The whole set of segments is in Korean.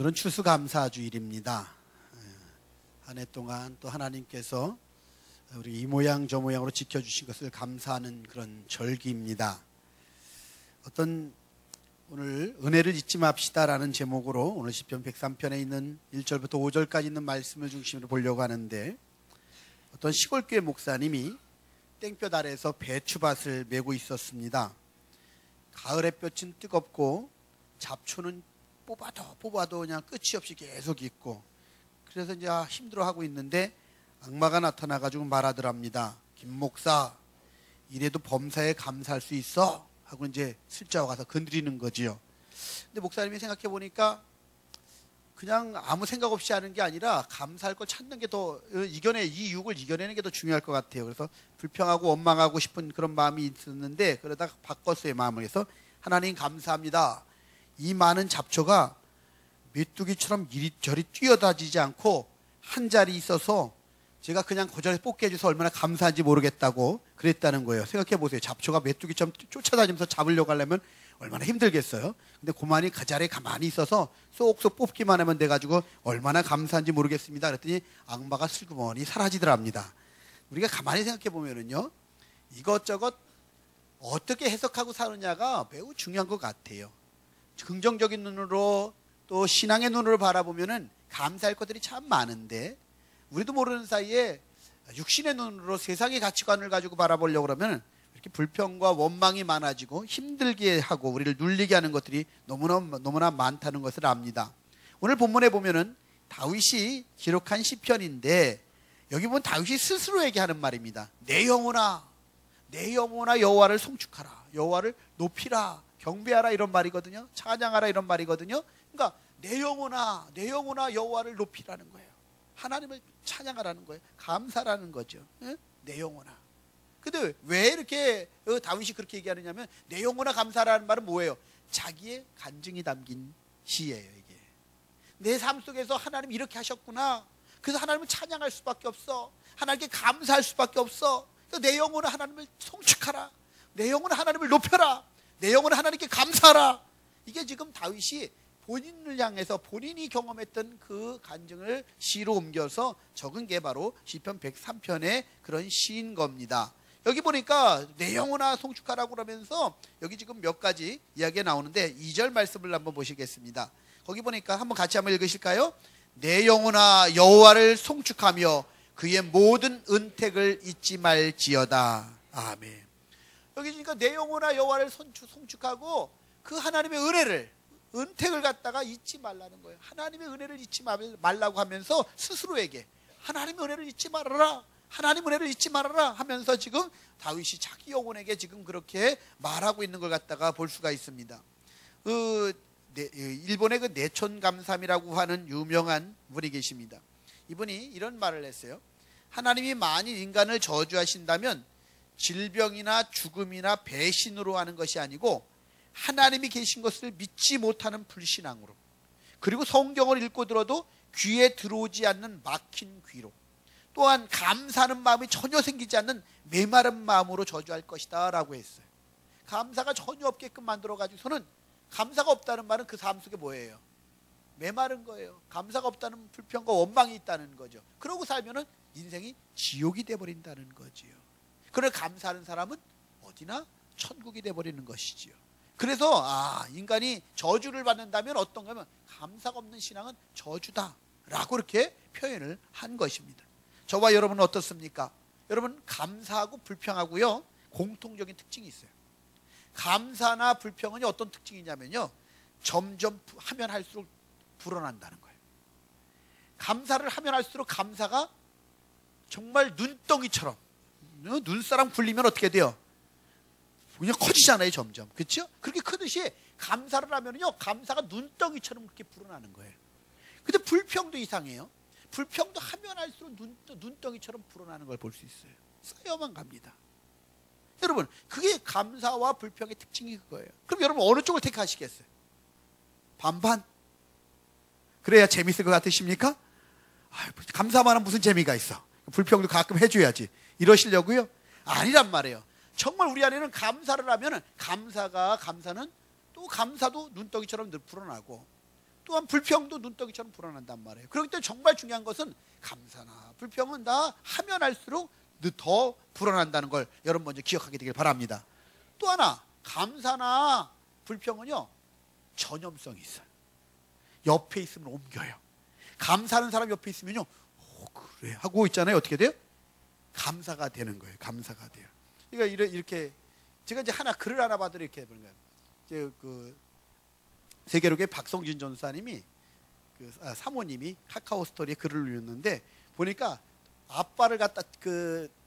오늘은 추수감사주일입니다. 한 해 동안 또 하나님께서 우리 이 모양 저 모양으로 지켜주신 것을 감사하는 그런 절기입니다. 오늘 은혜를 잊지 맙시다라는 제목으로 오늘 시편 103편에 있는 1절부터 5절까지 있는 말씀을 중심으로 보려고 하는데, 어떤 시골교회 목사님이 땡볕 아래에서 배추밭을 메고 있었습니다. 가을 햇볕은 뜨겁고 잡초는 뽑아도 그냥 끝이 없이 계속 있고, 그래서 이제 힘들어하고 있는데 악마가 나타나가지고 말하더랍니다. 김 목사, 이래도 범사에 감사할 수 있어? 하고 이제 슬쩍 와서 건드리는 거지요. 근데 목사님이 생각해 보니까 그냥 아무 생각 없이 하는 게 아니라 감사할 걸 찾는 게 더 이 육을 이겨내는 게 더 중요할 것 같아요. 그래서 불평하고 원망하고 싶은 그런 마음이 있었는데, 그러다가 바꿨어요, 마음을. 해서 하나님 감사합니다. 이 많은 잡초가 메뚜기처럼 이리저리 뛰어다니지 않고 한 자리 있어서 제가 그냥 고절해서 뽑게 해줘서 얼마나 감사한지 모르겠다고 그랬다는 거예요. 생각해 보세요. 잡초가 메뚜기처럼 쫓아다니면서 잡으려고 하려면 얼마나 힘들겠어요. 근데 그만이 그 자리에 가만히 있어서 쏙쏙 뽑기만 하면 돼가지고 얼마나 감사한지 모르겠습니다. 그랬더니 악마가 슬그머니 사라지더랍니다. 우리가 가만히 생각해 보면은요, 이것저것 어떻게 해석하고 사느냐가 매우 중요한 것 같아요. 긍정적인 눈으로 또 신앙의 눈으로 바라보면은 감사할 것들이 참 많은데, 우리도 모르는 사이에 육신의 눈으로 세상의 가치관을 가지고 바라보려고 그러면 이렇게 불평과 원망이 많아지고 힘들게 하고 우리를 눌리게 하는 것들이 너무나 많다는 것을 압니다. 오늘 본문에 보면은 다윗이 기록한 시편인데, 여기 보면 다윗이 스스로에게 하는 말입니다. 내 영혼아 여호와를 송축하라, 여호와를 높이라, 경배하라, 이런 말이거든요. 찬양하라, 이런 말이거든요. 그러니까 내 영혼아 여호와를 높이라는 거예요. 하나님을 찬양하라는 거예요. 감사라는 거죠. 내 영혼아. 근데 왜 이렇게 다윗이 그렇게 얘기하느냐면, 내 영혼아 감사라는 말은 뭐예요? 자기의 간증이 담긴 시예요. 이게 내 삶 속에서 하나님 이렇게 하셨구나, 그래서 하나님을 찬양할 수밖에 없어, 하나님께 감사할 수밖에 없어. 내 영혼아 하나님을 송축하라, 내 영혼아 하나님을 높여라, 내 영혼아 하나님께 감사하라. 이게 지금 다윗이 본인을 향해서 본인이 경험했던 그 간증을 시로 옮겨서 적은 게 바로 시편 103편의 그런 시인 겁니다. 여기 보니까 내 영혼아 송축하라고 그러면서 여기 지금 몇 가지 이야기가 나오는데, 2절 말씀을 한번 보시겠습니다. 거기 보니까 한번 같이 한번 읽으실까요? 내 영혼아 여호와를 송축하며 그의 모든 은택을 잊지 말지어다. 아멘. 여기 그러니까 내 영혼아 여호와를 송축하고 그 하나님의 은택을 갖다가 잊지 말라는 거예요. 하나님의 은혜를 잊지 말라고 하면서 스스로에게 하나님의 은혜를 잊지 말아라, 하나님 은혜를 잊지 말아라 하면서 지금 다윗이 자기 영혼에게 지금 그렇게 말하고 있는 걸 갖다가 볼 수가 있습니다. 일본의 그 내촌감삼이라고 하는 유명한 분이 계십니다. 이분이 이런 말을 했어요. 하나님이 만일 인간을 저주하신다면 질병이나 죽음이나 배신으로 하는 것이 아니고 하나님이 계신 것을 믿지 못하는 불신앙으로, 그리고 성경을 읽고 들어도 귀에 들어오지 않는 막힌 귀로, 또한 감사하는 마음이 전혀 생기지 않는 메마른 마음으로 저주할 것이다 라고 했어요. 감사가 전혀 없게끔 만들어 가지고서는, 감사가 없다는 말은 그 삶 속에 뭐예요? 메마른 거예요. 감사가 없다는 불평과 원망이 있다는 거죠. 그러고 살면은 인생이 지옥이 돼버린다는 거지요. 그러나 감사하는 사람은 어디나 천국이 돼버리는 것이지요. 그래서 인간이 저주를 받는다면 어떤 거면 감사가 없는 신앙은 저주다 라고 이렇게 표현을 한 것입니다. 저와 여러분은 어떻습니까? 여러분, 감사하고 불평하고요 공통적인 특징이 있어요. 감사나 불평은 어떤 특징이냐면요, 점점 하면 할수록 불어난다는 거예요. 감사를 하면 할수록 감사가 정말 눈덩이처럼, 눈사람 굴리면 어떻게 돼요? 그냥 커지잖아요, 점점. 그렇죠? 그렇게 크듯이 감사를 하면요, 감사가 눈덩이처럼 그렇게 불어나는 거예요. 근데 불평도 이상해요. 불평도 하면 할수록 눈덩이처럼 불어나는 걸 볼 수 있어요. 쌓여만 갑니다. 여러분, 그게 감사와 불평의 특징이 그거예요. 그럼 여러분 어느 쪽을 택하시겠어요? 반반? 그래야 재밌을 것 같으십니까? 감사만 하면 무슨 재미가 있어? 불평도 가끔 해줘야지, 이러시려고요? 아니란 말이에요. 정말 우리 안에는 감사를 하면 감사는 또 감사도 눈덩이처럼 늘 불어나고, 또한 불평도 눈덩이처럼 불어난단 말이에요. 그렇기 때문에 정말 중요한 것은 감사나 불평은 다 하면 할수록 더 불어난다는 걸 여러분 먼저 기억하게 되길 바랍니다. 또 하나, 감사나 불평은요, 전염성이 있어요. 옆에 있으면 옮겨요. 감사하는 사람 옆에 있으면요, 그래 하고 있잖아요. 어떻게 돼요? 감사가 되는 거예요. 감사가 돼요. 그러니까 이렇게 제가 이제 글을 하나 받으러 이렇게 해보는 거예요. 이제 세계로의 박성준 전사님이 사모님이 카카오 스토리에 글을 올렸는데 보니까 아빠를 갖다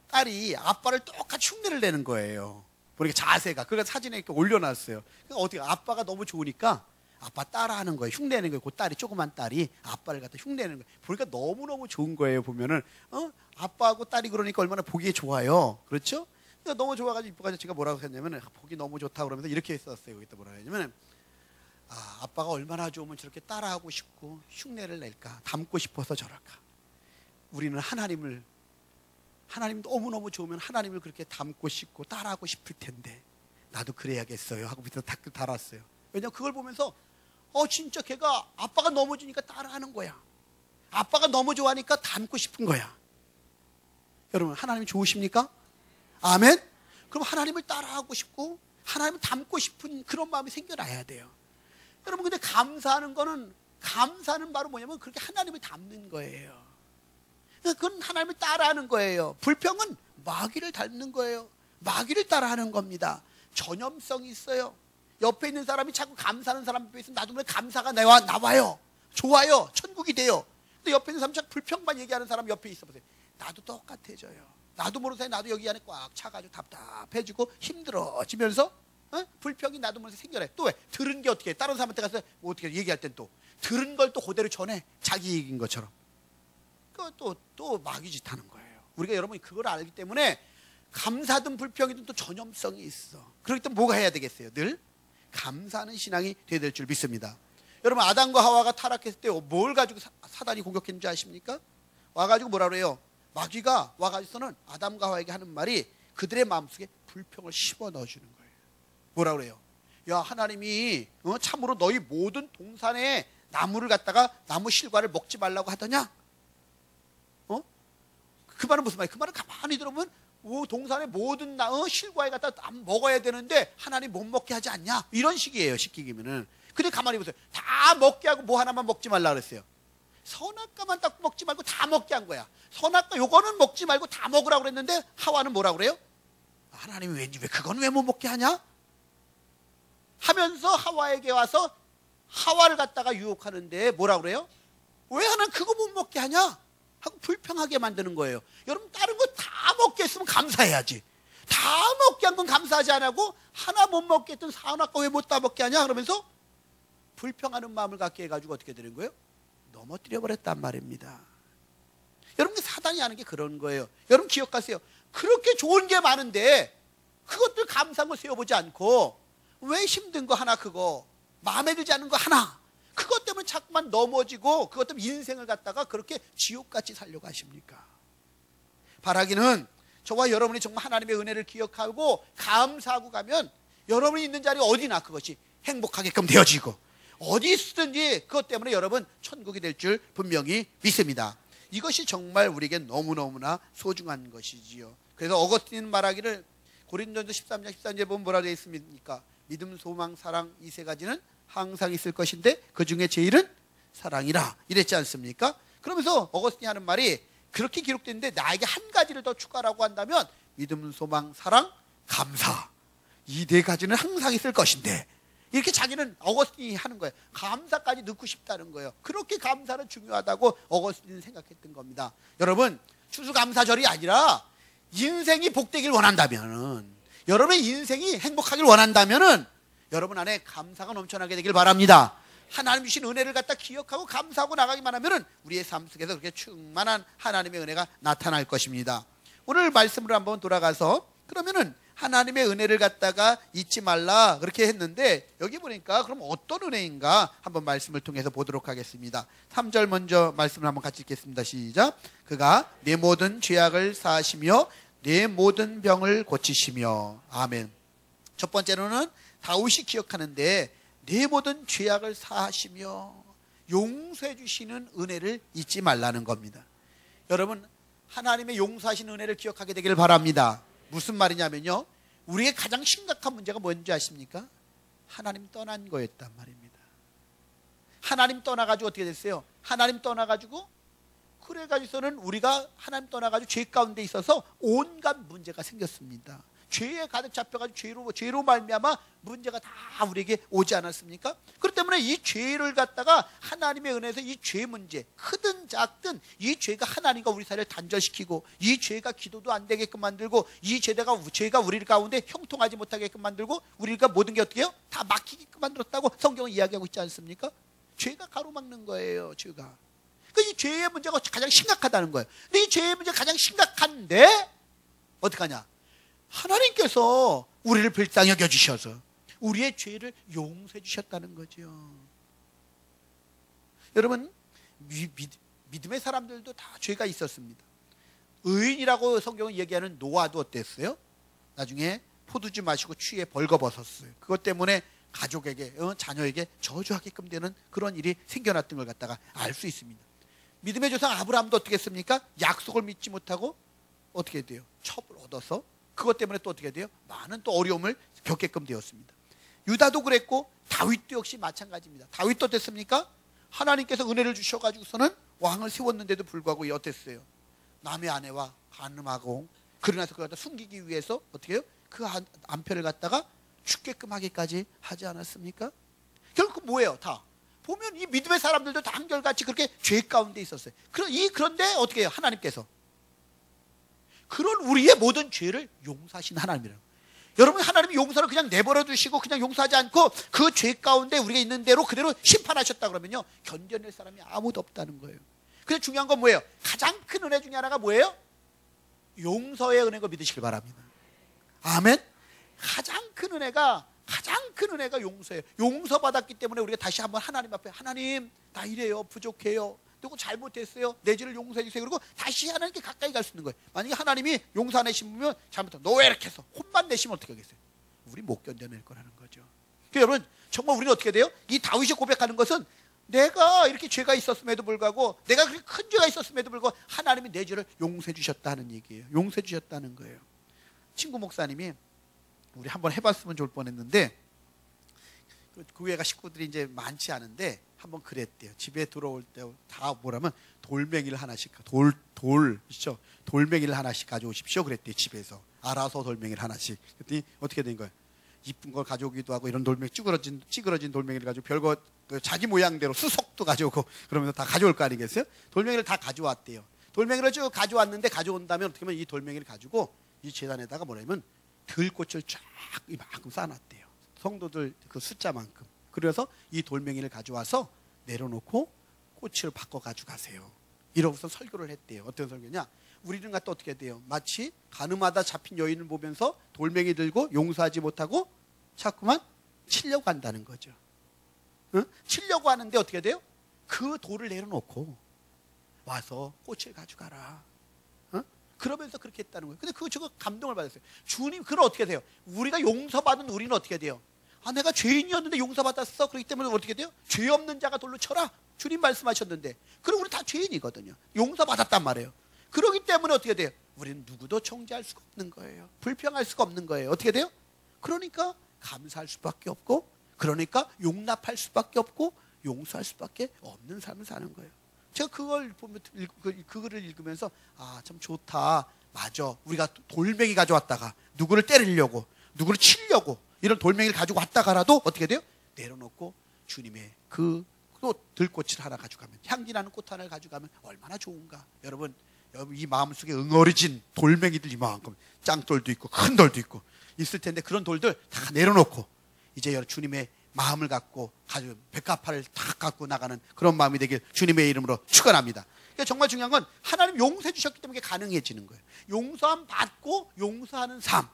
딸이 아빠를 똑같이 흉내를 내는 거예요. 보니까 자세가. 그러니까 사진에 이렇게 올려놨어요. 그러니까 어떻게 아빠가 너무 좋으니까 아빠 따라하는 거예요. 흉내내는 거예요. 그 딸이, 조그만 딸이 아빠를 갖다 흉내내는 거예요. 보니까 너무너무 좋은 거예요. 보면은 아빠하고 딸이 그러니까 얼마나 보기에 좋아요. 그렇죠? 그러니까 너무 좋아가지고 이뻐가지고 제가 뭐라고 했냐면은 보기 너무 좋다 그러면서 이렇게 했었어요. 여기다 뭐라고 했냐면은 아빠가 얼마나 좋으면 저렇게 따라하고 싶고 흉내를 낼까, 닮고 싶어서 저럴까. 우리는 하나님 너무너무 좋으면 하나님을 그렇게 닮고 싶고 따라하고 싶을 텐데 나도 그래야겠어요 하고 밑에다 댓글 달았어요. 왜냐면 그걸 보면서 진짜 걔가 아빠가 너무 좋으니까 따라하는 거야. 아빠가 너무 좋아하니까 닮고 싶은 거야. 여러분, 하나님 좋으십니까? 아멘? 그럼 하나님을 따라하고 싶고 하나님을 닮고 싶은 그런 마음이 생겨나야 돼요. 여러분, 근데 감사하는 바로 뭐냐면 그렇게 하나님을 닮는 거예요. 그건 하나님을 따라하는 거예요. 불평은 마귀를 닮는 거예요. 마귀를 따라하는 겁니다. 전염성이 있어요. 옆에 있는 사람이 자꾸 감사하는 사람 옆에 있으면 나도 모르게 감사가 나와요. 좋아요. 천국이 돼요. 근데 옆에 있는 사람이 자꾸 불평만 얘기하는 사람 옆에 있어 보세요. 나도 똑같아져요. 나도 모르는 사이 나도 여기 안에 꽉 차가지고 답답해지고 힘들어지면서 불평이 나도 모르게 생겨나요. 또 왜? 들은 게 어떻게 해? 다른 사람한테 가서 뭐 어떻게 얘기할 땐 또 들은 걸 또 그대로 전해. 자기 얘기인 것처럼. 또 마귀짓 하는 거예요. 우리가 여러분이 그걸 알기 때문에 감사든 불평이든 또 전염성이 있어. 그렇기 때문에 뭐가 해야 되겠어요? 늘 감사하는 신앙이 되어야 될 줄 믿습니다. 여러분, 아담과 하와가 타락했을 때 뭘 가지고 사단이 공격했는지 아십니까? 와가지고 뭐라 그래요? 마귀가 와가지고서는 아담과 하와에게 하는 말이 그들의 마음속에 불평을 심어 넣어주는 거예요. 뭐라 그래요? 야, 하나님이 참으로 너희 모든 동산의 나무를 갖다가 나무 실과를 먹지 말라고 하더냐? 그 말은 무슨 말이에요? 그 말을 가만히 들어보면 동산의 모든 실과에 갖다 먹어야 되는데 하나님 못 먹게 하지 않냐? 이런 식이에요. 시키기면은. 근데 가만히 보세요. 다 먹게 하고 뭐 하나만 먹지 말라 그랬어요. 선악과만 딱 먹지 말고 다 먹게 한 거야. 선악과 요거는 먹지 말고 다 먹으라고 그랬는데 하와는 뭐라 그래요? 하나님이 왜 그건 왜 못 먹게 하냐? 하면서 하와에게 와서 하와를 갖다가 유혹하는데 뭐라 그래요? 왜 하나는 그거 못 먹게 하냐? 하고 불평하게 만드는 거예요. 여러분, 다른 거 다 먹게 했으면 감사해야지. 다 먹게 한 건 감사하지 않고 하나 못 먹게 했던 선악과 왜 못 다 먹게 하냐? 그러면서 불평하는 마음을 갖게 해가지고 어떻게 되는 거예요? 넘어뜨려 버렸단 말입니다. 여러분, 사단이 하는 게 그런 거예요. 여러분 기억하세요. 그렇게 좋은 게 많은데 그것들 감사한 거 세워보지 않고 왜 힘든 거 하나, 그거 마음에 들지 않는 거 하나, 그것 때문에 자꾸만 넘어지고 그것 때문에 인생을 갖다가 그렇게 지옥같이 살려고 하십니까? 바라기는 저와 여러분이 정말 하나님의 은혜를 기억하고 감사하고 가면 여러분이 있는 자리 어디나 그것이 행복하게끔 되어지고 어디 있든지 그것 때문에 여러분 천국이 될 줄 분명히 믿습니다. 이것이 정말 우리에게 너무너무나 소중한 것이지요. 그래서 어거스틴 말하기를 고린도전서 13장 13절에 보면 뭐라 되어 있습니까? 믿음, 소망, 사랑 이 세 가지는 항상 있을 것인데 그 중에 제일은 사랑이라 이랬지 않습니까? 그러면서 어거스틴이 하는 말이 그렇게 기록됐는데 나에게 한 가지를 더 추가라고 한다면 믿음, 소망, 사랑, 감사 이 네 가지는 항상 있을 것인데 이렇게 자기는 어거스틴이 하는 거예요. 감사까지 넣고 싶다는 거예요. 그렇게 감사는 중요하다고 어거스틴은 생각했던 겁니다. 여러분, 추수감사절이 아니라 인생이 복되길 원한다면은, 여러분의 인생이 행복하길 원한다면은 여러분 안에 감사가 넘쳐나게 되길 바랍니다. 하나님 주신 은혜를 갖다 기억하고 감사하고 나가기만 하면은 우리의 삶 속에서 그렇게 충만한 하나님의 은혜가 나타날 것입니다. 오늘 말씀으로 한번 돌아가서 그러면은 하나님의 은혜를 갖다가 잊지 말라 그렇게 했는데 여기 보니까 그럼 어떤 은혜인가 한번 말씀을 통해서 보도록 하겠습니다. 3절 먼저 말씀을 한번 같이 읽겠습니다. 시작. 그가 내 모든 죄악을 사하시며 내 모든 병을 고치시며. 아멘. 첫 번째로는 다윗이 기억하는데 내 모든 죄악을 사하시며 용서해 주시는 은혜를 잊지 말라는 겁니다. 여러분, 하나님의 용서하신 은혜를 기억하게 되기를 바랍니다. 무슨 말이냐면요, 우리의 가장 심각한 문제가 뭔지 아십니까? 하나님 떠난 거였단 말입니다. 하나님 떠나가지고 어떻게 됐어요? 하나님 떠나가지고, 그래가지고서는 우리가 하나님 떠나가지고 죄 가운데 있어서 온갖 문제가 생겼습니다. 죄에 가득 잡혀가지고 죄로 말미암아 문제가 다 우리에게 오지 않았습니까? 그렇기 때문에 이 죄를 갖다가 하나님의 은혜에서 이 죄 문제, 크든 작든 이 죄가 하나님과 우리 사이를 단절시키고, 이 죄가 기도도 안 되게끔 만들고, 이 죄가 우리 가운데 형통하지 못하게끔 만들고, 우리가 모든 게 어떻게 해요? 다 막히게끔 만들었다고 성경은 이야기하고 있지 않습니까? 죄가 가로막는 거예요, 죄가. 이 죄의 문제가 가장 심각하다는 거예요. 근데 이 죄의 문제가 가장 심각한데 어떡하냐? 하나님께서 우리를 불쌍히 여겨주셔서 우리의 죄를 용서해 주셨다는 거죠. 여러분, 믿음의 사람들도 다 죄가 있었습니다. 의인이라고 성경은 얘기하는 노아도 어땠어요? 나중에 포도주 마시고 취해 벌거벗었어요. 그것 때문에 가족에게, 자녀에게 저주하게끔 되는 그런 일이 생겨났던 걸 갖다가 알 수 있습니다. 믿음의 조상 아브라함도 어떻게 했습니까? 약속을 믿지 못하고 어떻게 돼요? 첩을 얻어서 그것 때문에 또 어떻게 돼요? 많은 또 어려움을 겪게끔 되었습니다. 유다도 그랬고 다윗도 역시 마찬가지입니다. 다윗도 어땠습니까? 하나님께서 은혜를 주셔가지고서는 왕을 세웠는데도 불구하고 어땠어요? 남의 아내와 간음하고, 그러나서 그걸 갖다 숨기기 위해서 어떻게 해요? 그 남편을 갖다가 죽게끔 하기까지 하지 않았습니까? 결국 뭐예요? 다 보면 이 믿음의 사람들도 다 한결같이 그렇게 죄 가운데 있었어요. 그런데 어떻게 해요? 하나님께서 그런 우리의 모든 죄를 용서하신 하나님이라고. 여러분, 하나님이 용서를 그냥 내버려 두시고 그냥 용서하지 않고 그 죄 가운데 우리가 있는 대로 그대로 심판하셨다 그러면요, 견뎌낼 사람이 아무도 없다는 거예요. 그래서 중요한 건 뭐예요? 가장 큰 은혜 중에 하나가 뭐예요? 용서의 은혜인 걸 믿으시길 바랍니다. 아멘. 가장 큰 은혜가 용서예요. 용서받았기 때문에 우리가 다시 한번 하나님 앞에, 하나님 나 이래요, 부족해요, 누구 잘못했어요, 내 죄를 용서해 주세요. 그리고 다시 하나님께 가까이 갈 수 있는 거예요. 만약에 하나님이 용서 안 해주시면 잘못하면 너 왜 이렇게 해서 혼만 내시면 어떻게 하겠어요? 우리 못 견뎌낼 거라는 거죠. 그러니까 여러분, 정말 우리는 어떻게 돼요? 이 다윗이 고백하는 것은 내가 이렇게 죄가 있었음에도 불구하고, 내가 그렇게 큰 죄가 있었음에도 불구하고 하나님이 내 죄를 용서해 주셨다는 얘기예요. 용서해 주셨다는 거예요. 친구 목사님이 우리 한번 해봤으면 좋을 뻔했는데, 그 외가 식구들이 이제 많지 않은데 한번 그랬대요. 집에 들어올 때 다 뭐라면 돌멩이를 하나씩, 있죠? 돌멩이를 하나씩 가져오십시오 그랬대요. 집에서 알아서 돌멩이를 하나씩. 그랬더니 어떻게 된 거예요? 이쁜 걸 가져오기도 하고, 이런 돌멩이, 찌그러진 돌멩이를 가지고 별거 자기 모양대로 수석도 가져오고 그러면서 다 가져올 거 아니겠어요? 돌멩이를 다 가져왔대요. 돌멩이를 쭉 가져왔는데, 가져온 다음에 어떻게 하면 이 돌멩이를 가지고 이 재단에다가 뭐냐면 들꽃을 쫙 이만큼 쌓아놨대요. 성도들 그 숫자만큼. 그래서 이 돌멩이를 가져와서 내려놓고 꽃을 바꿔 가져가세요. 이러고서 설교를 했대요. 어떤 설교냐? 우리는 갖다 어떻게 돼요? 마치 가늠하다 잡힌 여인을 보면서 돌멩이 들고 용서하지 못하고 자꾸만 치려고 한다는 거죠. 응? 치려고 하는데 어떻게 돼요? 그 돌을 내려놓고 와서 꽃을 가져가라. 응? 그러면서 그렇게 했다는 거예요. 근데 저거 감동을 받았어요. 주님, 그럼 어떻게 돼요? 우리가 용서받은 우리는 어떻게 돼요? 내가 죄인이었는데 용서받았어. 그렇기 때문에 어떻게 돼요? 죄 없는 자가 돌로 쳐라. 주님 말씀하셨는데. 그럼 우리 다 죄인이거든요. 용서받았단 말이에요. 그렇기 때문에 어떻게 돼요? 우리는 누구도 정죄할 수가 없는 거예요. 불평할 수가 없는 거예요. 어떻게 돼요? 그러니까 감사할 수밖에 없고, 그러니까 용납할 수밖에 없고, 용서할 수밖에 없는 삶을 사는 거예요. 제가 그걸 보면, 그거를 읽으면서 참 좋다. 맞아. 우리가 돌멩이 가져왔다가 누구를 때리려고, 누구를 치려고 이런 돌멩이를 가지고 왔다가라도 어떻게 돼요? 내려놓고 주님의 그 들꽃을 하나 가져가면, 향기나는 꽃 하나를 가져가면 얼마나 좋은가. 여러분 이 마음속에 응어리진 돌멩이들 이만큼, 짱돌도 있고 큰 돌도 있고 있을 텐데, 그런 돌들 다 내려놓고 이제 주님의 마음을 갖고 가지고 백합화를 다 갖고 나가는 그런 마음이 되길 주님의 이름으로 축원합니다. 그러니까 정말 중요한 건 하나님 용서해 주셨기 때문에 가능해지는 거예요. 용서함 받고 용서하는 삶,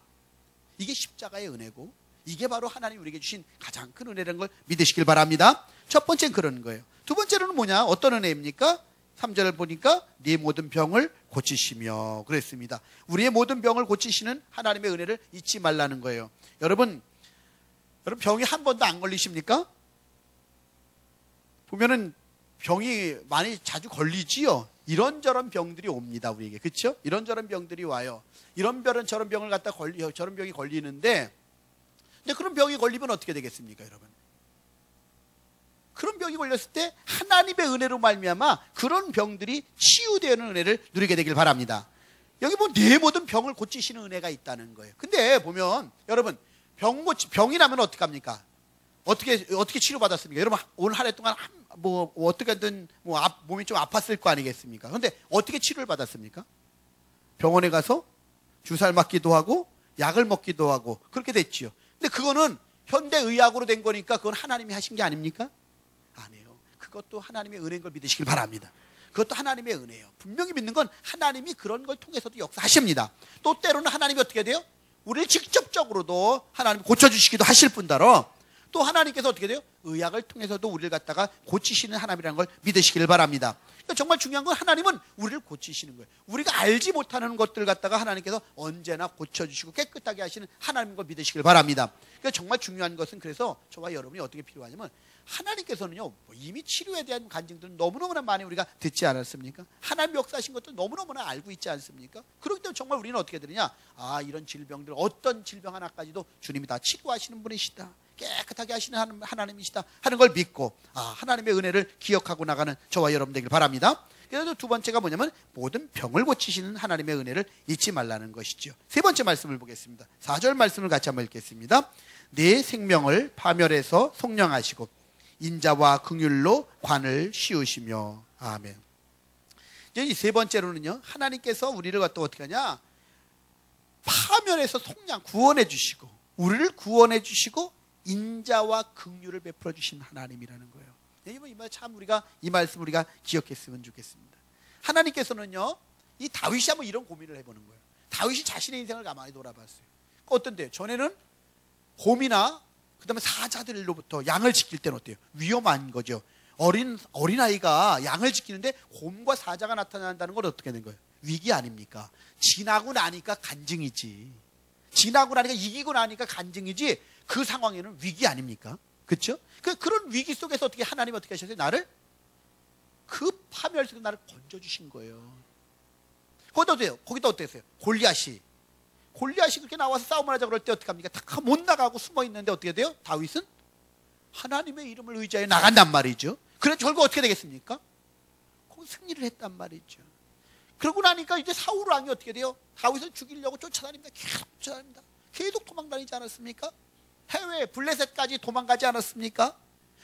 이게 십자가의 은혜고, 이게 바로 하나님 우리에게 주신 가장 큰 은혜라는 걸 믿으시길 바랍니다. 첫 번째는 그런 거예요. 두 번째로는 뭐냐? 어떤 은혜입니까? 3절을 보니까 네 모든 병을 고치시며 그랬습니다. 우리의 모든 병을 고치시는 하나님의 은혜를 잊지 말라는 거예요. 여러분 병이 한 번도 안 걸리십니까? 보면은 병이 많이 자주 걸리지요. 이런저런 병들이 옵니다, 우리에게. 그렇죠? 이런저런 병들이 와요. 이런 병은 저런 병을 갖다 저런 병이 걸리는데, 근데 그런 병이 걸리면 어떻게 되겠습니까, 여러분? 그런 병이 걸렸을 때 하나님의 은혜로 말미암아 그런 병들이 치유되는 은혜를 누리게 되길 바랍니다. 여기 보면 내 모든 병을 고치시는 은혜가 있다는 거예요. 근데 보면 여러분, 병이 나면 어떡합니까? 어떻게 치료받았습니까? 여러분, 오늘 한 해 동안 어떻게든 몸이 좀 아팠을 거 아니겠습니까? 근데 어떻게 치료를 받았습니까? 병원에 가서 주사를 맞기도 하고 약을 먹기도 하고 그렇게 됐지요. 근데 그거는 현대의학으로 된 거니까 그건 하나님이 하신 게 아닙니까? 아니에요. 그것도 하나님의 은혜인 걸 믿으시길 바랍니다. 그것도 하나님의 은혜예요. 분명히 믿는 건 하나님이 그런 걸 통해서도 역사하십니다. 또 때로는 하나님이 어떻게 돼요? 우리를 직접적으로도 하나님 고쳐주시기도 하실 뿐더러 또 하나님께서 어떻게 돼요? 의학을 통해서도 우리를 갖다가 고치시는 하나님이라는 걸 믿으시길 바랍니다. 그러니까 정말 중요한 건 하나님은 우리를 고치시는 거예요. 우리가 알지 못하는 것들 갖다가 하나님께서 언제나 고쳐주시고 깨끗하게 하시는 하나님인 걸 믿으시길 바랍니다. 그러니까 정말 중요한 것은 그래서 저와 여러분이 어떻게 필요하냐면 하나님께서는요, 이미 치료에 대한 간증들은 너무너무나 많이 우리가 듣지 않았습니까? 하나님 역사하신 것도 너무너무나 알고 있지 않습니까? 그렇기 때문에 정말 우리는 어떻게 되느냐? 이런 질병들, 어떤 질병 하나까지도 주님이 다 치료하시는 분이시다, 깨끗하게 하시는 하나님이시다 하는 걸 믿고 하나님의 은혜를 기억하고 나가는 저와 여러분 되길 바랍니다. 그래서 두 번째가 뭐냐면 모든 병을 고치시는 하나님의 은혜를 잊지 말라는 것이죠. 세 번째 말씀을 보겠습니다. 4절 말씀을 같이 한번 읽겠습니다. 내 생명을 파멸해서 속량하시고 인자와 긍휼로 관을 씌우시며. 아멘. 이 세 번째로는요, 하나님께서 우리를 갖다 어떻게 하냐? 파멸해서 속량, 구원해 주시고 우리를 구원해 주시고 인자와 긍휼을 베풀어 주신 하나님이라는 거예요. 참 우리가 이 말씀 우리가 기억했으면 좋겠습니다. 하나님께서는요, 이 다윗이 한번 이런 고민을 해보는 거예요. 다윗이 자신의 인생을 가만히 돌아봤어요. 어떤데요? 전에는 곰이나 그다음에 사자들로부터 양을 지킬 때는 어때요? 위험한 거죠. 어린아이가 양을 지키는데 곰과 사자가 나타난다는 건 어떻게 된 거예요? 위기 아닙니까? 지나고 나니까 간증이지. 지나고 나니까 이기고 나니까 간증이지, 그 상황에는 위기 아닙니까? 그렇죠? 그런 위기 속에서 어떻게 하나님 어떻게 하셨어요? 나를 그 파멸 속에서 나를 건져주신 거예요. 거기도 어땠어요? 골리앗이 그렇게 나와서 싸움을 하자 그럴 때 어떻게 합니까? 다 못 나가고 숨어 있는데 어떻게 돼요? 다윗은 하나님의 이름을 의지하여 나간단 말이죠. 그래서 결국 어떻게 되겠습니까? 거기 승리를 했단 말이죠. 그러고 나니까 이제 사울 왕이 어떻게 돼요? 다윗을 죽이려고 쫓아다닙니다. 계속 쫓아다닙니다. 계속 도망다니지 않았습니까? 해외 블레셋까지 도망가지 않았습니까?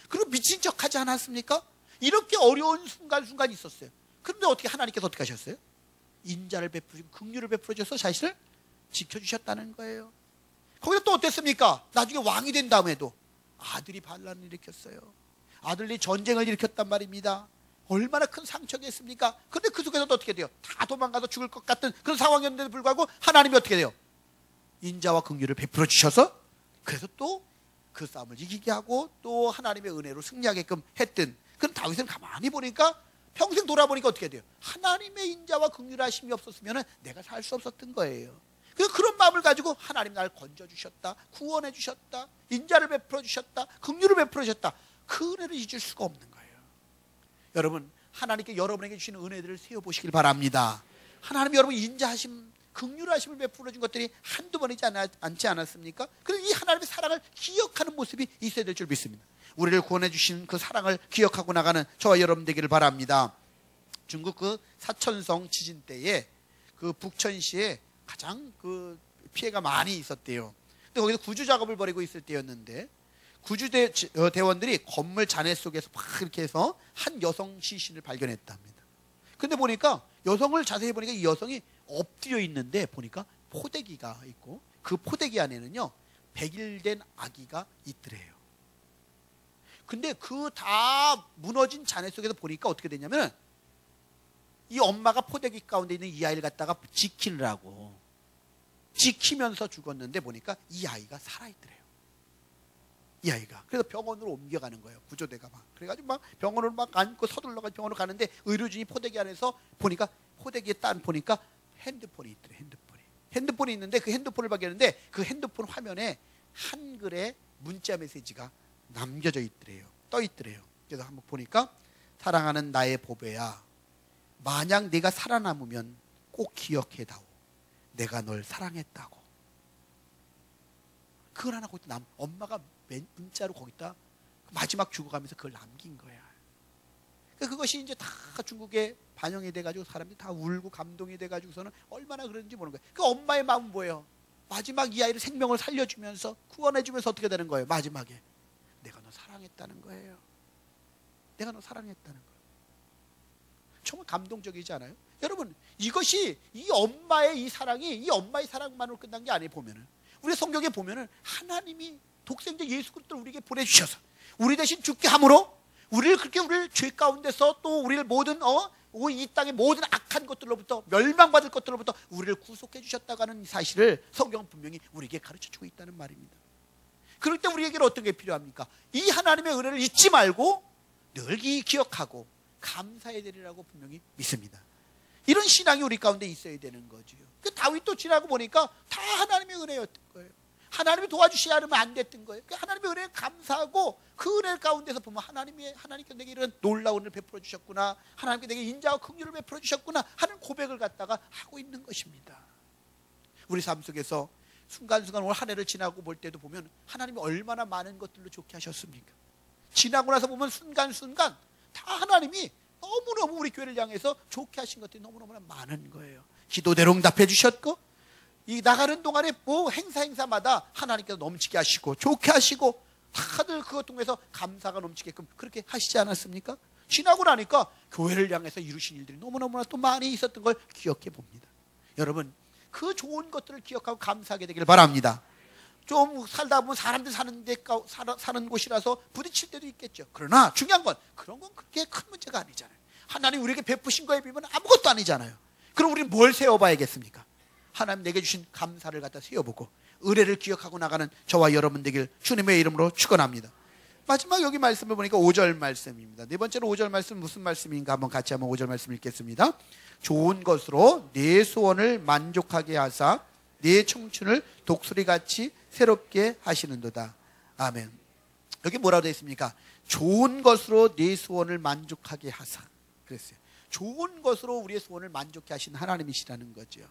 그리고 미친 척하지 않았습니까? 이렇게 어려운 순간순간이 있었어요. 그런데 어떻게 하나님께서 어떻게 하셨어요? 인자를 베푸시고 긍휼을 베풀어 줘서 자신을 지켜주셨다는 거예요. 거기서 또 어땠습니까? 나중에 왕이 된 다음에도 아들이 반란을 일으켰어요. 아들이 전쟁을 일으켰단 말입니다. 얼마나 큰 상처겠습니까? 그런데 그 속에서도 어떻게 돼요? 다 도망가서 죽을 것 같은 그런 상황이었는데도 불구하고 하나님이 어떻게 돼요? 인자와 긍휼을 베풀어 주셔서 그래서 또 그 싸움을 이기게 하고 또 하나님의 은혜로 승리하게끔 했던 그런 다윗은 가만히 보니까 평생 돌아보니까 어떻게 돼요? 하나님의 인자와 긍휼하심이 없었으면 내가 살 수 없었던 거예요. 그런 마음을 가지고 하나님 나를 건져주셨다, 구원해 주셨다, 인자를 베풀어 주셨다, 긍휼을 베풀어 주셨다, 그 은혜를 잊을 수가 없는 거예요. 여러분, 하나님께 여러분에게 주시는 은혜들을 세워보시길 바랍니다. 하나님 여러분 인자하심, 긍휼하심을 베풀어 준 것들이 한두 번이지 않지 않았습니까? 그래서 이 하나님의 사랑을 기억하는 모습이 있어야 될 줄 믿습니다. 우리를 구원해 주신 그 사랑을 기억하고 나가는 저와 여러분 되기를 바랍니다. 중국 그 사천성 지진 때에 그 북천시에 가장 그 피해가 많이 있었대요. 근데 거기서 구조 작업을 벌이고 있을 때였는데 구조대원들이 건물 잔해 속에서 막 이렇게 해서 한 여성 시신을 발견했답니다. 근데 보니까 여성을 자세히 보니까 이 여성이 엎드려 있는데 보니까 포대기가 있고 그 포대기 안에는요 100일 된 아기가 있더래요. 근데 그 다 무너진 잔해 속에서 보니까 어떻게 됐냐면 이 엄마가 포대기 가운데 있는 이 아이를 갖다가 지키느라고 지키면서 죽었는데 보니까 이 아이가 살아있더래요. 이 아이가. 그래서 병원으로 옮겨가는 거예요. 구조대가 막. 그래가지고 막 병원으로 막 안고 서둘러가지고 병원으로 가는데 의료진이 포대기 안에서 보니까 포대기에 보니까 핸드폰이 있더래요. 핸드폰이 있는데 그 핸드폰을 발견했는데 그 핸드폰 화면에 한글의 문자 메시지가 남겨져 있더래요. 떠 있더래요. 그래서 한번 보니까 사랑하는 나의 보배야, 만약 네가 살아남으면 꼭 기억해다오. 내가 널 사랑했다고. 그걸 하나 거기다 엄마가 문자로 거기다 마지막 죽어가면서 그걸 남긴 거야. 그것이 이제 다 중국에 반영이 돼가지고 사람들이 다 울고 감동이 돼가지고서는 얼마나 그런지 모르는 거예요. 그 엄마의 마음은 뭐예요? 마지막 이 아이를 생명을 살려주면서 구원해주면서 어떻게 되는 거예요? 마지막에 내가 너 사랑했다는 거예요. 내가 너 사랑했다는 거예요. 정말 감동적이지 않아요? 여러분, 이것이 이 엄마의 이 사랑이 이 엄마의 사랑만으로 끝난 게 아니에요. 보면은 우리 성경에 보면은 하나님이 독생자 예수 그리스도를 우리에게 보내주셔서 우리 대신 죽게 함으로 우리를 그렇게 우리를 죄 가운데서 또 우리를 모든 이 땅의 모든 악한 것들로부터 멸망받을 것들로부터 우리를 구속해 주셨다고 하는 사실을 성경은 분명히 우리에게 가르쳐주고 있다는 말입니다. 그럴 때 우리에게는 어떤 게 필요합니까? 이 하나님의 은혜를 잊지 말고 늘 기억하고 감사해야 되리라고 분명히 믿습니다. 이런 신앙이 우리 가운데 있어야 되는 거죠. 그 다윗도 지나고 보니까 다 하나님의 은혜였던 거예요. 하나님이 도와주셔야 하면 안 됐던 거예요. 그 하나님의 은혜에 감사하고 그 은혜 가운데서 보면 하나님께 내게 이런 놀라운 은혜를 베풀어 주셨구나, 하나님께 내게 인자와 긍휼을 베풀어 주셨구나 하는 고백을 갖다가 하고 있는 것입니다. 우리 삶 속에서 순간순간 오늘 한 해를 지나고 볼 때도 보면 하나님이 얼마나 많은 것들로 좋게 하셨습니까? 지나고 나서 보면 순간순간 다 하나님이 너무너무 우리 교회를 향해서 좋게 하신 것들이 너무너무 많은 거예요. 기도대로 응답해 주셨고, 이 나가는 동안에 뭐 행사마다 하나님께서 넘치게 하시고 좋게 하시고 다들 그것 통해서 감사가 넘치게끔 그렇게 하시지 않았습니까? 지나고 나니까 교회를 향해서 이루신 일들이 너무너무나 또 많이 있었던 걸 기억해 봅니다. 여러분, 그 좋은 것들을 기억하고 감사하게 되길 바랍니다. 좀 살다 보면 사람들 사는 곳이라서 부딪힐 때도 있겠죠. 그러나 중요한 건 그런 건 그렇게 큰 문제가 아니잖아요. 하나님 우리에게 베푸신 거에 비하면 아무것도 아니잖아요. 그럼 우리는 뭘 세워봐야겠습니까? 하나님 내게 주신 감사를 갖다 세워보고 은혜를 기억하고 나가는 저와 여러분 되길 주님의 이름으로 축원합니다. 마지막 여기 말씀을 보니까 5절 말씀입니다. 네 번째로 5절 말씀 무슨 말씀인가 한번 같이 한번 5절 말씀 읽겠습니다. 좋은 것으로 내 소원을 만족하게 하사 내 청춘을 독수리같이 새롭게 하시는도다. 아멘. 여기 뭐라고 되어 있습니까? 좋은 것으로 내 소원을 만족하게 하사. 그랬어요. 좋은 것으로 우리의 소원을 만족해 하신 하나님이시라는 거죠.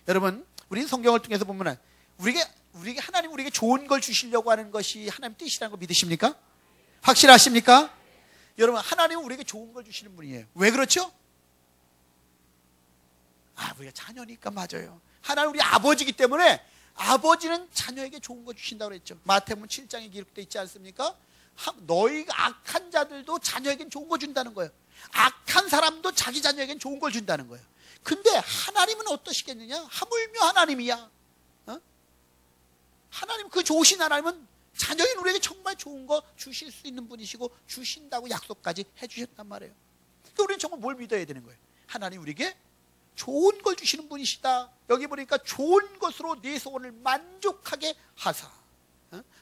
여러분, 우리 성경을 통해서 보면 우리에게 하나님 우리에게 좋은 걸 주시려고 하는 것이 하나님 뜻이라는 거 믿으십니까? 확실하십니까? 여러분, 하나님은 우리에게 좋은 걸 주시는 분이에요. 왜 그렇죠? 우리가 자녀니까 맞아요. 하나님 우리 아버지이기 때문에 아버지는 자녀에게 좋은 거 주신다고 그랬죠. 마태복음 7장에 기록되어 있지 않습니까? 너희가 악한 자들도 자녀에겐 좋은 거 준다는 거예요. 악한 사람도 자기 자녀에겐 좋은 걸 준다는 거예요. 근데 하나님은 어떠시겠느냐? 하물며 하나님이야. 하나님, 그 좋으신 하나님은 자녀인 우리에게 정말 좋은 거 주실 수 있는 분이시고 주신다고 약속까지 해주셨단 말이에요. 그러니까 우리는 정말 뭘 믿어야 되는 거예요? 하나님 우리에게 좋은 걸 주시는 분이시다. 여기 보니까 좋은 것으로 네 소원을 만족하게 하사,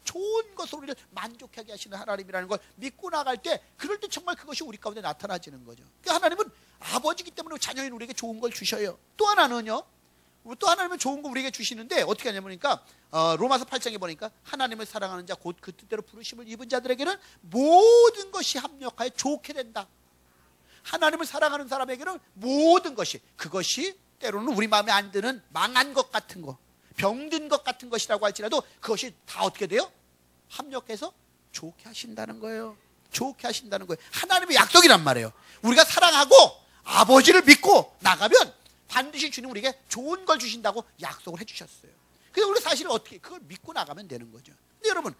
좋은 것으로 우리를 만족하게 하시는 하나님이라는 걸 믿고 나갈 때, 그럴 때 정말 그것이 우리 가운데 나타나지는 거죠. 그러니까 하나님은 아버지이기 때문에 자녀인 우리에게 좋은 걸 주셔요. 또 하나는요, 또 하나님은 좋은 거 우리에게 주시는데 어떻게 하냐면 로마서 8장에 보니까 하나님을 사랑하는 자 곧 그 뜻대로 부르심을 입은 자들에게는 모든 것이 합력하여 좋게 된다. 하나님을 사랑하는 사람에게는 모든 것이, 그것이 때로는 우리 마음에 안 드는 망한 것 같은 거, 병든 것 같은 것이라고 할지라도 그것이 다 어떻게 돼요? 합력해서 좋게 하신다는 거예요. 좋게 하신다는 거예요. 하나님의 약속이란 말이에요. 우리가 사랑하고 아버지를 믿고 나가면 반드시 주님 우리에게 좋은 걸 주신다고 약속을 해주셨어요. 그래서 우리가 사실은 어떻게 그걸 믿고 나가면 되는 거죠. 근데 여러분,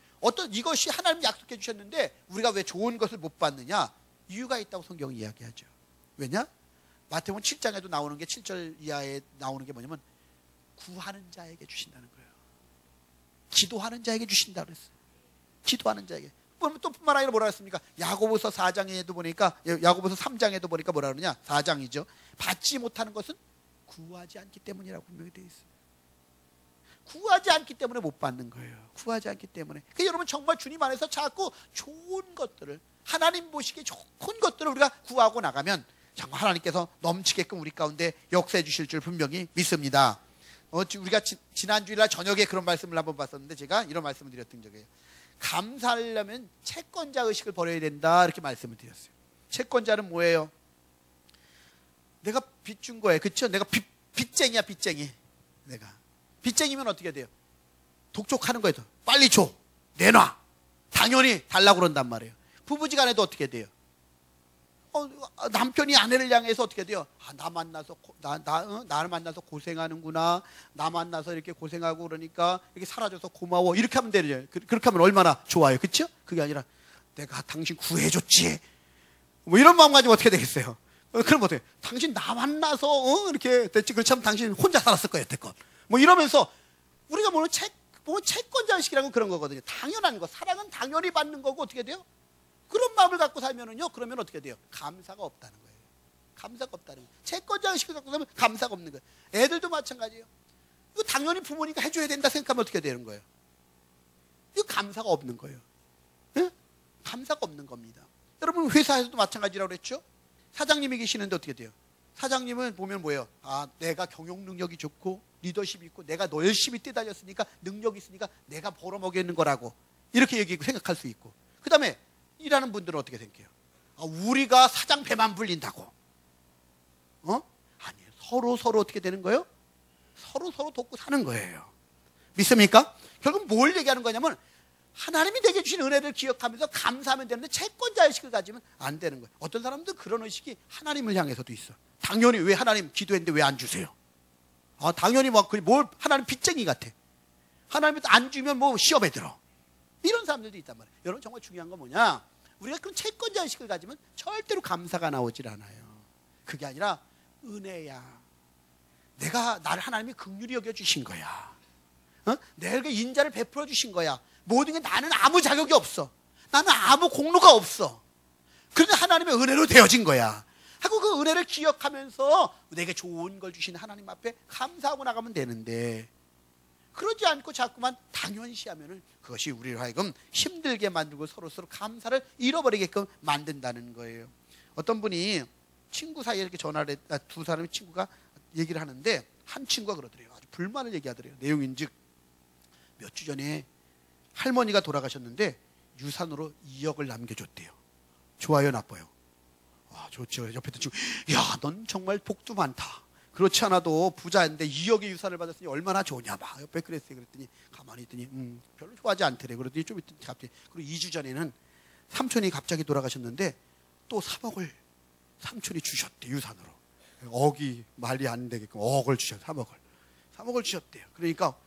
이것이 하나님 약속해 주셨는데 우리가 왜 좋은 것을 못 받느냐? 이유가 있다고 성경이 이야기하죠. 왜냐? 마태복음 7장에도 나오는 게 7절 이하에 나오는 게 뭐냐면 구하는 자에게 주신다는 거예요. 기도하는 자에게 주신다 그랬어요. 기도하는 자에게. 또 뿐만 아니라 뭐라 했습니까? 야고보서 4장에도 보니까, 야고보서 3장에도 보니까 뭐라 그러냐? 4장이죠. 받지 못하는 것은 구하지 않기 때문이라고 분명히 되어 있어요. 구하지 않기 때문에 못 받는 거예요. 구하지 않기 때문에. 그러니까 여러분 정말 주님 안에서 자꾸 좋은 것들을, 하나님 보시기에 좋은 것들을 우리가 구하고 나가면 정말 하나님께서 넘치게끔 우리 가운데 역사해 주실 줄 분명히 믿습니다. 우리가 지난 주일날 저녁에 그런 말씀을 한번 봤었는데 제가 이런 말씀을 드렸던 적이에요. 감사하려면 채권자 의식을 버려야 된다, 이렇게 말씀을 드렸어요. 채권자는 뭐예요? 내가 빚 준 거예요. 그렇죠? 내가 빚쟁이야, 빚쟁이. 내가 빚쟁이면 어떻게 돼요? 독촉하는 거예요. 빨리 줘, 내놔. 당연히 달라고 그런단 말이에요. 부부지간에도 어떻게 돼요? 남편이 아내를 향해서 어떻게 돼요? 나 만나서 나를 만나서 고생하는구나. 나 만나서 이렇게 고생하고 그러니까 이렇게 살아줘서 고마워. 이렇게 하면 되죠. 그렇게 하면 얼마나 좋아요, 그렇죠? 그게 아니라 내가 당신 구해줬지. 뭐 이런 마음 가지고 어떻게 되겠어요? 그럼 어떻게? 당신 나 만나서 이렇게 됐지. 그렇지 않으면 당신 혼자 살았을 거예요, 여태껏. 뭐 이러면서 우리가 보는 채권자의식이라는 건 그런 거거든요. 당연한 거. 사랑은 당연히 받는 거고 어떻게 돼요? 그런 마음을 갖고 살면은요, 그러면 어떻게 돼요? 감사가 없다는 거예요. 감사가 없다는 거예요. 채권자의식을 갖고 살면 감사가 없는 거예요. 애들도 마찬가지예요. 이거 당연히 부모니까 해줘야 된다 생각하면 어떻게 되는 거예요? 이거 감사가 없는 거예요. 예? 감사가 없는 겁니다. 여러분 회사에서도 마찬가지라고 그랬죠? 사장님이 계시는데 어떻게 돼요? 사장님은 보면 뭐예요? 내가 경영 능력이 좋고 리더십이 있고 내가 너 열심히 뛰다녔으니까 능력이 있으니까 내가 벌어먹이는 거라고 이렇게 생각할 수 있고, 그 다음에 일하는 분들은 어떻게 생각해요? 우리가 사장 배만 불린다고. 아니에요. 서로 어떻게 되는 거예요? 서로 돕고 사는 거예요. 믿습니까? 결국 뭘 얘기하는 거냐면 하나님이 내게 주신 은혜를 기억하면서 감사하면 되는데 채권자의식을 가지면 안 되는 거예요. 어떤 사람들 그런 의식이 하나님을 향해서도 있어. 당연히 왜 하나님 기도했는데 왜 안 주세요? 당연히 뭘 하나님 빚쟁이 같아. 하나님한테 안 주면 뭐 시험에 들어. 이런 사람들도 있단 말이에요. 여러분 정말 중요한 건 뭐냐? 우리가 그런 채권자의식을 가지면 절대로 감사가 나오질 않아요. 그게 아니라 은혜야. 내가 나를 하나님이 긍휼히 여겨주신 거야. 내게 인자를 베풀어 주신 거야. 모든 게 나는 아무 자격이 없어. 나는 아무 공로가 없어. 그런데 하나님의 은혜로 되어진 거야. 하고 그 은혜를 기억하면서 내게 좋은 걸 주신 하나님 앞에 감사하고 나가면 되는데, 그러지 않고 자꾸만 당연시하면은 그것이 우리를 하여금 힘들게 만들고 서로 감사를 잃어버리게끔 만든다는 거예요. 어떤 분이 친구 사이에 이렇게 전화를 두 사람의 친구가 얘기를 하는데 한 친구가 그러더래요. 아주 불만을 얘기하더래요. 내용인즉 몇 주 전에 할머니가 돌아가셨는데 유산으로 2억을 남겨줬대요. 좋아요, 나빠요? 좋죠. 옆에 있던 친구, 야, 넌 정말 복도 많다. 그렇지 않아도 부자인데 2억의 유산을 받았으니 얼마나 좋냐 봐. 옆에 그랬어요. 그랬더니 가만히 있더니 별로 좋아하지 않더래. 그랬더니 좀 있더니 갑자기, 그리고 2주 전에는 삼촌이 갑자기 돌아가셨는데 또 3억을 삼촌이 주셨대, 유산으로. 억이 말이 안 되게끔 억을 주셨대. 3억을 주셨대요. 그러니까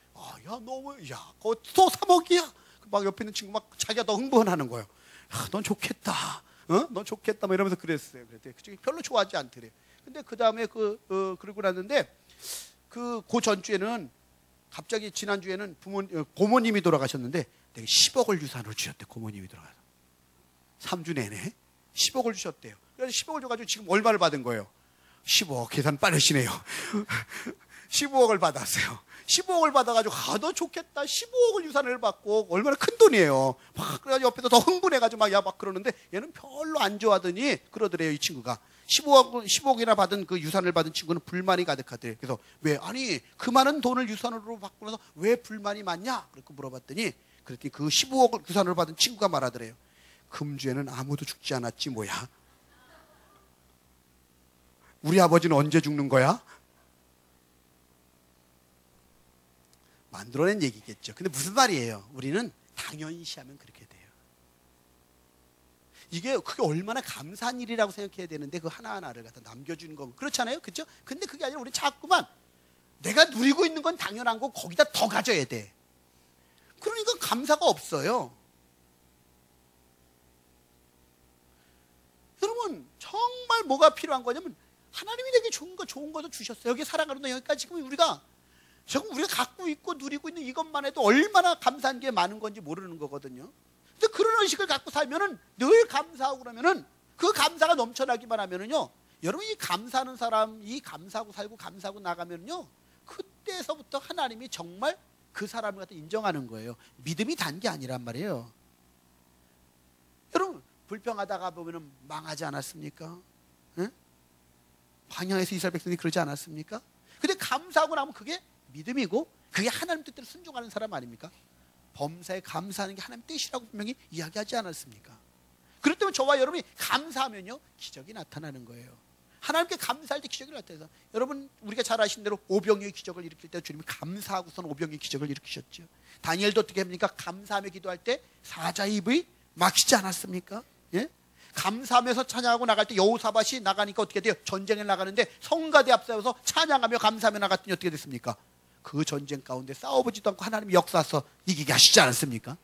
야, 너무, 그거 또 3억이야. 막 옆에 있는 친구 막 자기가 더 흥분하는 거예요. 넌 좋겠다. 넌 좋겠다. 뭐 이러면서 그랬어요. 그랬더니 그쪽이 별로 좋아하지 않더래. 근데 그 다음에 그러고 났는데 그 전주에는 갑자기 지난주에는 고모님이 돌아가셨는데 내게 10억을 유산으로 주셨대. 고모님이 돌아가서 3주 내내 10억을 주셨대요. 그래서 10억을 줘가지고 지금 얼마를 받은 거예요? 15억. 계산 빠르시네요. 15억을 받았어요. 15억을 받아가지고 너 좋겠다. 15억을 유산을 받고 얼마나 큰 돈이에요. 막 그래가지고 옆에서 더 흥분해가지고 막 그러는데 얘는 별로 안 좋아하더니 그러더래요. 이 친구가 15억이나 받은 그 유산을 받은 친구는 불만이 가득하대요. 그래서 왜 그 많은 돈을 유산으로 받고 나서 왜 불만이 많냐? 그렇게 물어봤더니 그랬더니 그 15억을 유산으로 받은 친구가 말하더래요. 금주에는 아무도 죽지 않았지 뭐야. 우리 아버지는 언제 죽는 거야? 만들어낸 얘기겠죠. 근데 무슨 말이에요? 우리는 당연시하면 그렇게 돼요. 그게 얼마나 감사한 일이라고 생각해야 되는데 그 하나하나를 갖다 남겨주는 거 그렇잖아요, 그렇죠? 근데 그게 아니라 우리 자꾸만 내가 누리고 있는 건 당연한 거 거기다 더 가져야 돼. 그러니까 감사가 없어요. 여러분 정말 뭐가 필요한 거냐면 하나님이 되게 좋은 것도 주셨어요. 여기 살아가는 여기까지 지금 우리가 갖고 있고 누리고 있는 이것만 해도 얼마나 감사한 게 많은 건지 모르는 거거든요. 근데 그런 의식을 갖고 살면은 늘 감사하고 그러면은 그 감사가 넘쳐나기만 하면은요, 여러분 이 감사하는 사람, 이 감사하고 살고 감사하고 나가면요, 그때서부터 하나님이 정말 그 사람을 갖다 인정하는 거예요. 믿음이 단 게 아니란 말이에요. 여러분 불평하다가 보면은 망하지 않았습니까? 응? 광야에서 이스라엘 백성이 그러지 않았습니까? 근데 감사하고 나면 그게 믿음이고 그게 하나님 뜻대로 순종하는 사람 아닙니까? 범사에 감사하는 게 하나님 뜻이라고 분명히 이야기하지 않았습니까? 그렇기 때문에 저와 여러분이 감사하면요 기적이 나타나는 거예요. 하나님께 감사할 때 기적이 나타나서, 여러분 우리가 잘 아시는 대로 오병이의 기적을 일으킬 때 주님이 감사하고선 오병이의 기적을 일으키셨죠. 다니엘도 어떻게 합니까? 감사하며 기도할 때 사자의 입이 막히지 않았습니까? 예? 감사하면서 찬양하고 나갈 때 여호사밧이 나가니까 어떻게 돼요? 전쟁에 나가는데 성가대 앞세워서 찬양하며 감사하며 나갔더니 어떻게 됐습니까? 그 전쟁 가운데 싸워보지도 않고 하나님이 역사서 이기게 하시지 않았습니까?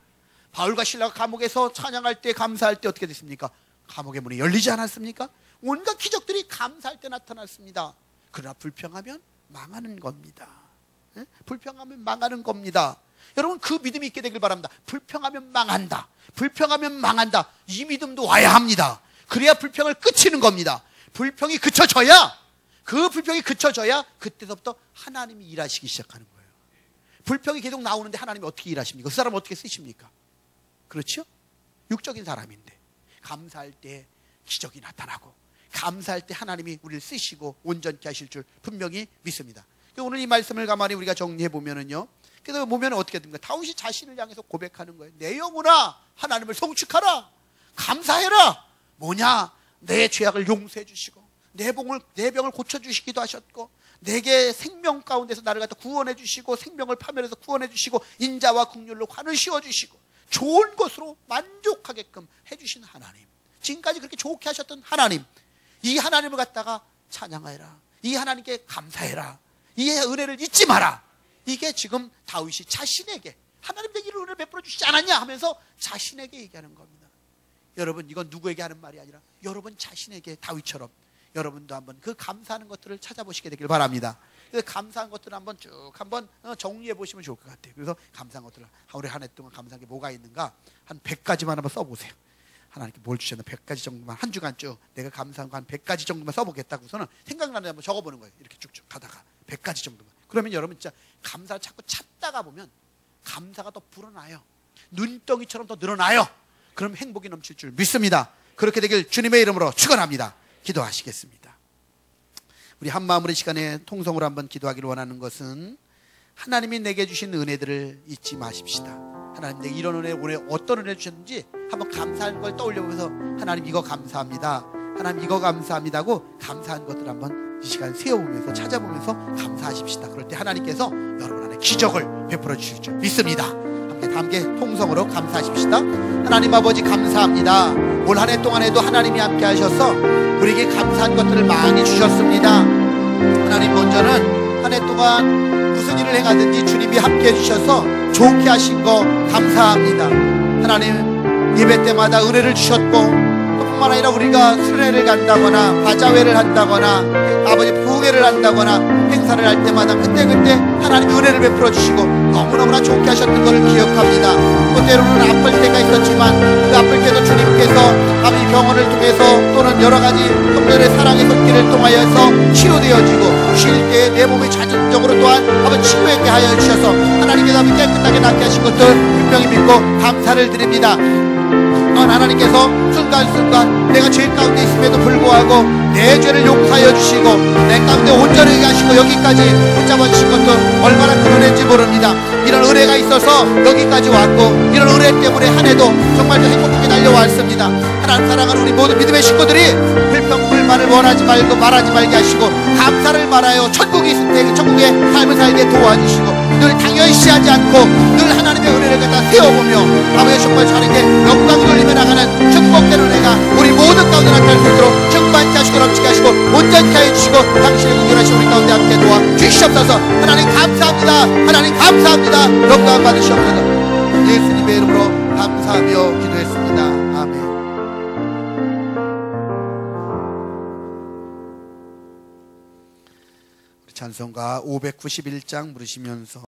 바울과 실라가 감옥에서 찬양할 때 감사할 때 어떻게 됐습니까? 감옥의 문이 열리지 않았습니까? 온갖 기적들이 감사할 때 나타났습니다. 그러나 불평하면 망하는 겁니다. 예? 불평하면 망하는 겁니다. 여러분 그 믿음이 있게 되길 바랍니다. 불평하면 망한다, 불평하면 망한다, 이 믿음도 와야 합니다. 그래야 불평을 그치는 겁니다. 불평이 그쳐져야, 그 불평이 그쳐져야 그때부터 하나님이 일하시기 시작하는 거예요. 불평이 계속 나오는데 하나님이 어떻게 일하십니까? 그 사람을 어떻게 쓰십니까? 그렇죠? 육적인 사람인데 감사할 때 기적이 나타나고, 감사할 때 하나님이 우리를 쓰시고 온전케 하실 줄 분명히 믿습니다. 오늘 이 말씀을 가만히 우리가 정리해 보면은요, 그래서 보면 어떻게 됩니까? 다윗이 자신을 향해서 고백하는 거예요. 내 영혼아 하나님을 송축하라, 감사해라. 뭐냐? 내 죄악을 용서해 주시고 내 병을 고쳐주시기도 하셨고, 내게 생명 가운데서 나를 갖다 구원해 주시고 생명을 파멸해서 구원해 주시고 인자와 긍휼로 관을 씌워주시고 좋은 것으로 만족하게끔 해주신 하나님, 지금까지 그렇게 좋게 하셨던 하나님, 이 하나님을 갖다가 찬양하라, 이 하나님께 감사해라, 이 은혜를 잊지 마라. 이게 지금 다윗이 자신에게, 하나님 내게 이런 은혜를 베풀어 주시지 않았냐 하면서 자신에게 얘기하는 겁니다. 여러분 이건 누구에게 하는 말이 아니라 여러분 자신에게, 다윗처럼 여러분도 한번 그 감사하는 것들을 찾아보시게 되길 바랍니다. 그래서 감사한 것들을 한번 쭉 한번 정리해 보시면 좋을 것 같아요. 그래서 감사한 것들을 올해 한 해 동안 감사한 게 뭐가 있는가 한 100가지만 한번 써보세요. 하나님께 뭘 주셨나 100가지 정도만, 한 주간 쭉 내가 감사한 거 한 100가지 정도만 써보겠다고서는 생각나는 데 한번 적어보는 거예요. 이렇게 쭉쭉 가다가 100가지 정도만. 그러면 여러분 진짜 감사를 자꾸 찾다가 보면 감사가 더 불어나요. 눈덩이처럼 더 늘어나요. 그럼 행복이 넘칠 줄 믿습니다. 그렇게 되길 주님의 이름으로 축원합니다. 기도하시겠습니다. 우리 한마음으로 이 시간에 통성으로 한번 기도하기를 원하는 것은, 하나님이 내게 주신 은혜들을 잊지 마십시다. 하나님 내게 이런 은혜, 올해 어떤 은혜 주셨는지 한번 감사한 걸 떠올려보면서 하나님 이거 감사합니다, 하나님 이거 감사합니다 하고 감사한 것들 한번 이 시간 세워보면서 찾아보면서 감사하십시다. 그럴 때 하나님께서 여러분 안에 기적을 베풀어 주실 줄 믿습니다. 함께 통성으로 감사하십시다. 하나님 아버지 감사합니다. 올 한 해 동안에도 하나님이 함께 하셔서 우리에게 감사한 것들을 많이 주셨습니다. 하나님 먼저는 한 해 동안 무슨 일을 행하든지 주님이 함께 해주셔서 좋게 하신 거 감사합니다. 하나님 예배 때마다 은혜를 주셨고, 뿐만 아니라 우리가 수련회를 간다거나 바자회를 한다거나 아버지 부흥회를 한다거나 행사를 할 때마다 그때그때 하나님이 은혜를 베풀어 주시고 너무너무나 좋게 하셨던 것을 기억합니다. 또 때로는 아플 때가 있었지만 그 아플 때도 주님께서 아버지 병원을 통해서 또는 여러 가지 형제의 사랑의 손길을 통하여서 치료되어지고, 쉴 때 내 몸이 자진적으로 또한 아버지 치료하게 하여 주셔서 하나님께서 깨끗하게 낫게 하신 것들 분명히 믿고 감사를 드립니다. 하나님께서 순간순간 내가 죄 가운데 있음에도 불구하고 내 죄를 용서하여 주시고 내 가운데 온전하게 하시고 여기까지 붙잡아 주신 것도 얼마나 큰 은혜인지 모릅니다. 이런 은혜가 있어서 여기까지 왔고, 이런 은혜 때문에 한 해도 정말 행복하게 달려왔습니다. 하나님 사랑하는 우리 모든 믿음의 식구들이 불평불만을 원하지 말고 말하지 말게 하시고 감사를 말하여 천국의 삶을 살게 도와주시고 늘 당연시하지 않고 늘 하나님의 은혜를 갖다 세워보며 아버지 정말 하나님께 영광 돌리며 나가는 축복된 은혜가 우리 모든 가운데 나타날 수 있도록 충만케 하시고 넘치게 하시고 온전케 하여 주시고 당신의 구원하신 우리 가운데 함께 도와 주시옵소서. 하나님 감사합니다. 하나님 감사합니다. 영광 받으시옵소서. 예수님의 이름으로 감사하며 기도했습니다. 아멘. 찬송가 591장 부르시면서